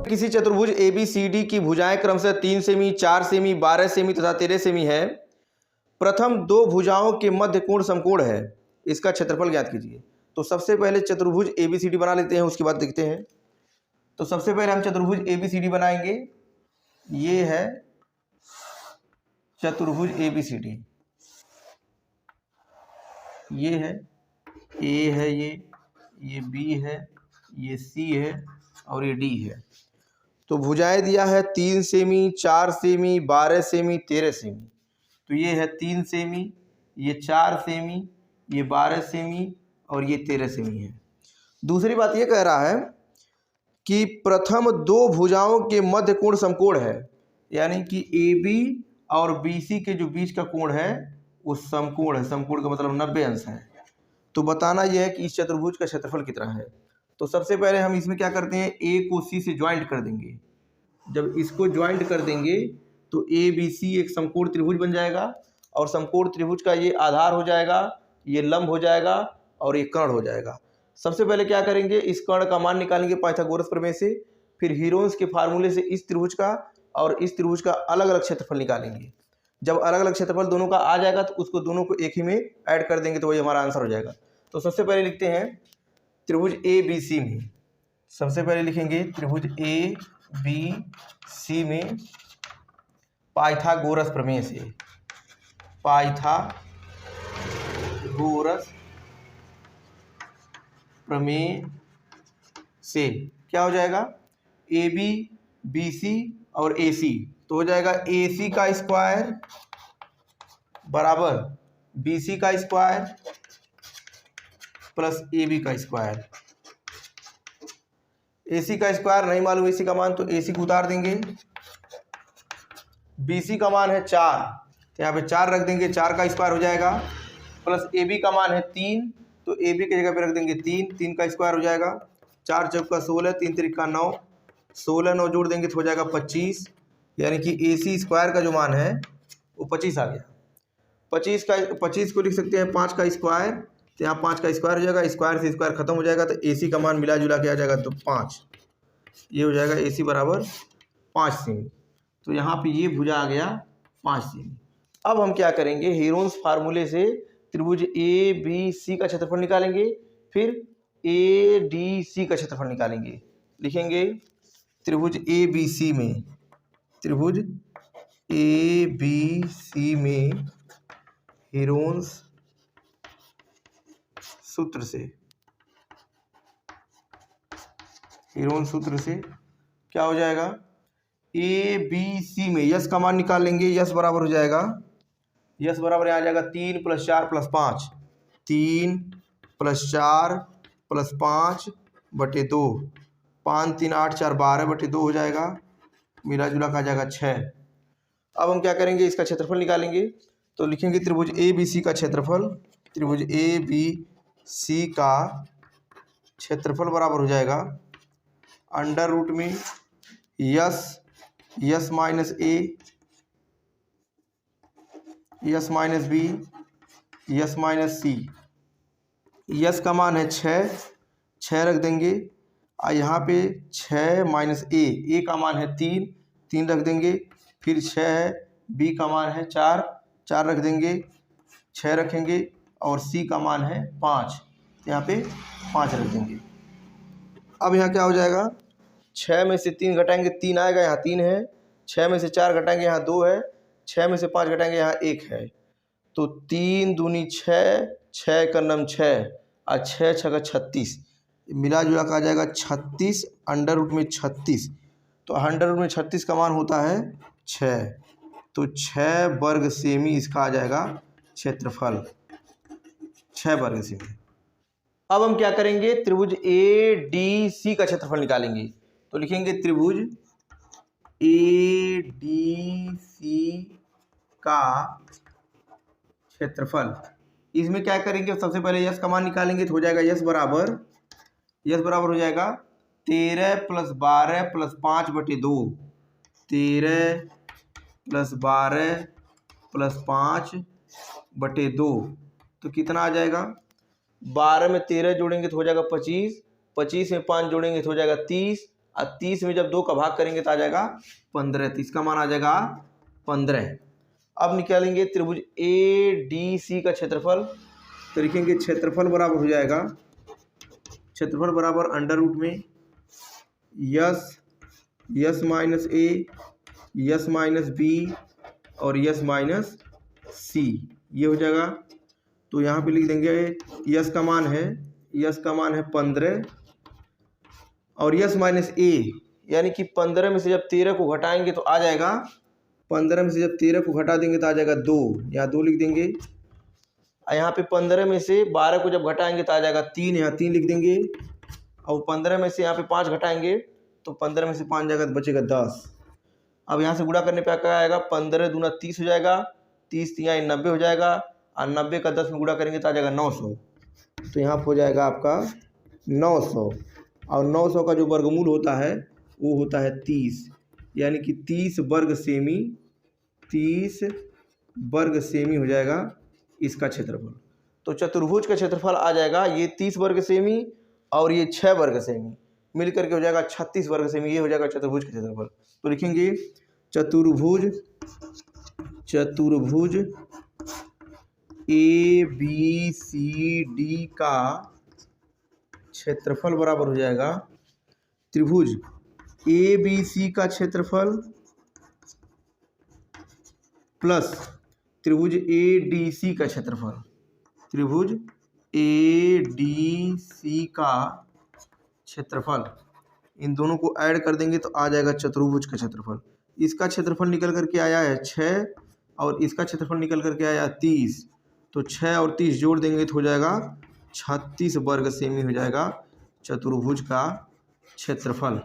किसी चतुर्भुज ABCD की भुजाएं क्रमशः 3 सेमी, 4 सेमी, 12 सेमी तथा 13 सेमी है। प्रथम दो भुजाओं के मध्य कोण समकोण है, इसका क्षेत्रफल ज्ञात कीजिए। तो सबसे पहले चतुर्भुज ABCD बना लेते हैं, उसके बाद देखते हैं। तो सबसे पहले हम चतुर्भुज ABCD बनाएंगे। ये है चतुर्भुज ABCD, ये है A है, ये B है, ये C है और ये D है। तो भुजाएं दिया है 3 सेमी, 4 सेमी, 12 सेमी, 13 सेमी। तो ये है 3 सेमी, ये 4 सेमी, ये 12 सेमी और ये 13 सेमी है। दूसरी बात ये कह रहा है कि प्रथम दो भुजाओं के मध्य कोण समकोण है, यानी कि AB और BC के जो बीच का कोण है वो समकोण है। समकोण का मतलब 90 अंश है। तो बताना यह है कि इस चतुर्भुज का क्षेत्रफल कितना है। तो सबसे पहले हम इसमें क्या करते हैं, A को C से ज्वाइंट कर देंगे। जब इसको ज्वाइंट कर देंगे तो ABC एक समकोण त्रिभुज बन जाएगा और समकोण त्रिभुज का ये आधार हो जाएगा, ये लंब हो जाएगा और ये कर्ण हो जाएगा। सबसे पहले क्या करेंगे, इस कर्ण का मान निकालेंगे पाइथागोरस प्रमेय से, फिर हीरोन्स के फार्मूले से इस त्रिभुज का और इस त्रिभुज का अलग अलग क्षेत्रफल निकालेंगे। जब अलग अलग क्षेत्रफल दोनों का आ जाएगा तो उसको दोनों को एक ही में ऐड कर देंगे, तो वही हमारा आंसर हो जाएगा। तो सबसे पहले लिखते हैं त्रिभुज ABC में, सबसे पहले लिखेंगे त्रिभुज ABC में पाइथागोरस प्रमेय से, पाइथागोरस प्रमेय से क्या हो जाएगा, AB, BC और AC। तो हो जाएगा AC का स्क्वायर बराबर BC का स्क्वायर प्लस AB का स्क्वायर। AC का स्क्वायर नहीं मालूम AC का मान, तो AC को उतार देंगे। BC का मान है 4, तो यहाँ पे 4 रख देंगे, 4 का स्क्वायर हो जाएगा, प्लस AB का मान है 3, तो AB की जगह पे रख देंगे 3, 3 का स्क्वायर हो जाएगा। 4 चौका 16, 3 तिरिका 9, 16 9 जोड़ देंगे तो हो जाएगा 25, यानी कि AC स्क्वायर का जो मान है वो 25 आ गया। 25 को लिख सकते हैं 5 का स्क्वायर, तो यहाँ 5 का स्क्वायर हो जाएगा, स्क्वायर से स्क्वायर खत्म हो जाएगा, तो AC का मान मिला जुला के आ जाएगा तो 5। ये हो जाएगा AC बराबर 5 सेमी। तो यहाँ पे ये भुजा आ गया 5 सेमी। अब हम क्या करेंगे, हीरोन्स फार्मूले से त्रिभुज ABC का क्षेत्रफल निकालेंगे, फिर ADC का क्षेत्रफल निकालेंगे। लिखेंगे त्रिभुज ABC में, त्रिभुज ABC में हीरोन्स सूत्र से, हीरोन्स सूत्र से क्या हो जाएगा, ABC में यस का मान निकाल लेंगे। यस बराबर हो जाएगा, यस बराबर यहाँ आ जाएगा 3 + 4 + 5, 3 + 4 + 5 बटे 2, 5 3 8 4 12 बटे 2 हो जाएगा, मिला जुला का आ जाएगा 6। अब हम क्या करेंगे, इसका क्षेत्रफल निकालेंगे। तो लिखेंगे त्रिभुज ABC का क्षेत्रफल, त्रिभुज ABC का क्षेत्रफल बराबर हो जाएगा अंडर रूट में yes minus A, yes minus B, yes minus C। Yes का मान है 6, 6 रख देंगे, और यहाँ पे 6 माइनस A का मान है 3, 3 रख देंगे, फिर 6 है, B का मान है 4, 4 रख देंगे, 6 रखेंगे, और C का मान है 5, यहाँ पे 5 रख देंगे। अब यहाँ क्या हो जाएगा, 6 में से 3 घटाएंगे 3 आएगा, यहाँ 3 है, 6 में से 4 घटाएंगे यहाँ 2 है, 6 में से 5 घटाएंगे यहाँ 1 है। तो 3 दूनी 6, 6 का नम 6 और 6 6 36, मिला जुला का आ जाएगा 36 अंडर रूट में 36। तो अंडर रूट में 36 का मान होता है 6, तो 6 वर्ग सेमी इसका आ जाएगा क्षेत्रफल, 6 वर्ग सेमी। अब हम क्या करेंगे, त्रिभुज ADC का क्षेत्रफल निकालेंगे। तो लिखेंगे त्रिभुज ADC का क्षेत्रफल। इसमें क्या करेंगे, सबसे पहले यस का मान निकालेंगे, तो हो जाएगा यस बराबर हो जाएगा 13 + 12 + 5 बटे 2, 13 + 12 + 5 बटे 2, तो कितना आ जाएगा, 12 में 13 जोड़ेंगे तो हो जाएगा 25, 25 में 5 जोड़ेंगे तो हो जाएगा 30, और 30 में जब 2 का भाग करेंगे तो आ जाएगा 15, तो इसका मान आ जाएगा 15। अब निकालेंगे त्रिभुज ADC का क्षेत्रफल। तो लिखेंगे क्षेत्रफल बराबर हो जाएगा, क्षेत्रफल बराबर अंडर रूट में यस माइनस ए, यस माइनस बी और यस माइनस सी, ये हो जाएगा। तो यहाँ पे लिख देंगे यस का मान है 15 और यस माइनस ए, यानी कि 15 में से जब 13 को घटाएंगे तो आ जाएगा, 15 में से जब 13 को घटा देंगे तो आ जाएगा 2, यहाँ 2 लिख देंगे। यहाँ पे 15 में से 12 को जब घटाएंगे तो आ जाएगा 3, यहाँ 3 लिख देंगे। और 15 में से यहाँ पे 5 घटाएंगे तो 15 में से 5 जाएगा तो बचेगा 10। अब यहाँ से गुणा करने पे क्या आएगा, 15 दूना 30 हो जाएगा, 30 तिहाई 90 हो जाएगा, और 90 का 10 में गुणा करेंगे तो आ जाएगा 900। तो यहाँ हो जाएगा आपका 900, और 900 का जो वर्गमूल होता है वो होता है 30, यानी कि 30 वर्ग सेमी हो जाएगा इसका क्षेत्रफल। तो चतुर्भुज का क्षेत्रफल आ जाएगा ये 30 वर्ग सेमी और ये 6 वर्ग सेमी मिल करके हो जाएगा 36 वर्ग सेमी, ये हो जाएगा चतुर्भुज का क्षेत्रफल। तो लिखेंगे चतुर्भुज ABCD का क्षेत्रफल बराबर हो जाएगा त्रिभुज ABC का क्षेत्रफल प्लस त्रिभुज ADC का क्षेत्रफल। त्रिभुज ADC का क्षेत्रफल, इन दोनों को ऐड कर देंगे तो आ जाएगा चतुर्भुज का क्षेत्रफल। इसका क्षेत्रफल निकल करके आया है 6 और इसका क्षेत्रफल निकल करके आया 30, तो 6 और 30 जोड़ देंगे तो हो जाएगा 36 वर्ग सेमी हो जाएगा चतुर्भुज का क्षेत्रफल।